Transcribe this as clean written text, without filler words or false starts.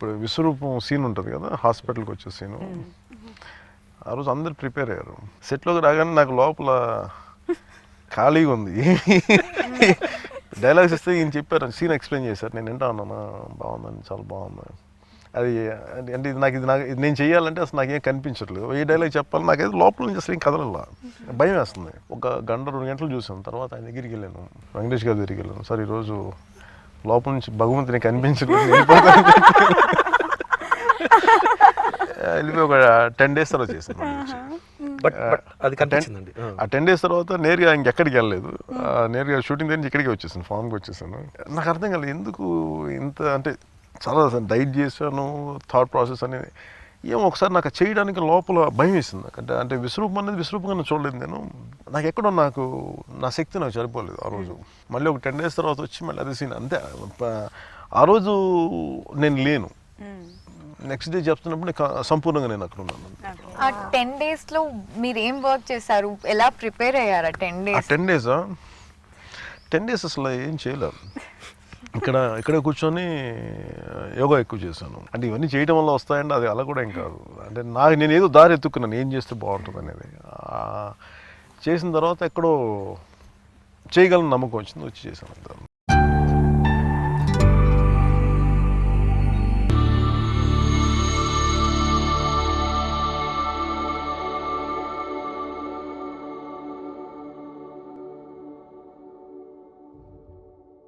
ఇప్పుడు విశ్వరూపం సీన్ ఉంటుంది కదా, హాస్పిటల్కి వచ్చే సీను. ఆ రోజు అందరు ప్రిపేర్ అయ్యారు. సెట్లోకి రాగానే నాకు లోపల ఖాళీగా ఉంది. డైలాగ్స్ ఇస్తే ఈయన చెప్పారు, సీన్ ఎక్స్ప్లెయిన్ చేశారు. నేను వింటా ఉన్నాను, బాగుందని, చాలా బాగుంది. అది అంటే ఇది నేను చెయ్యాలంటే అసలు నాకేం కనిపించట్లేదు. ఏ డైలాగ్ చెప్పాలి నాకైతే లోపల నుంచి అసలు ఏం కదలలా, భయం వేస్తుంది. ఒక గంట 2 గంటలు చూసాను. తర్వాత ఆయన దగ్గరికి వెళ్ళాను, వెంకటేష్ గారి దగ్గరికి వెళ్ళాను. సార్ ఈరోజు లోపల నుంచి భగవంతుని కనిపించట్లేదు, వెళ్ళిపోయి ఒక 10 days తర్వాత చేశాను. బట్ అది కనిపించిందండి. ఆ 10 days తర్వాత నేరుగా ఇంకెక్కడికి వెళ్ళలేదు. నేరుగా షూటింగ్ దగ్గర నుంచి ఇక్కడికి వచ్చేసాను, ఫామ్కి వచ్చేసాను. నాకు అర్థం కాలేదు ఎందుకు ఇంత, అంటే చాలా డైట్ చేశాను, థాట్ ప్రాసెస్ అనేది ఏమో ఒకసారి నాకు చేయడానికి లోపల భయం వేసింది. అంటే విశ్వరూపం అనేది విశ్వరూపంగా చూడలేదు నేను. నాకు ఎక్కడో నా శక్తి నాకు సరిపోలేదు ఆ రోజు. మళ్ళీ ఒక 10 days తర్వాత వచ్చి మళ్ళీ అదే సీన్ అంతే. ఆ రోజు నేను లేను, నెక్స్ట్ డే చెప్తున్నప్పుడు సంపూర్ణంగా నేను అక్కడ ఉన్నాను. ఆ 10 days లో మీరు ఏం వర్క్ చేశారు, ఎలా ప్రిపేర్ అయ్యారా 10 days? 10 days అసలు ఏం చేయలేదు. ఇక్కడ కూర్చొని యోగా ఎక్కువ చేశాను. అంటే ఇవన్నీ చేయడం వల్ల వస్తాయండి, అది అలా కూడా ఏం కాదు. అంటే నేను ఏదో దారి ఎత్తుకున్నాను ఏం చేస్తే బాగుంటుంది అనేది. చేసిన తర్వాత ఎక్కడో చేయగలను నమ్మకం వచ్చింది, వచ్చి చేశాను.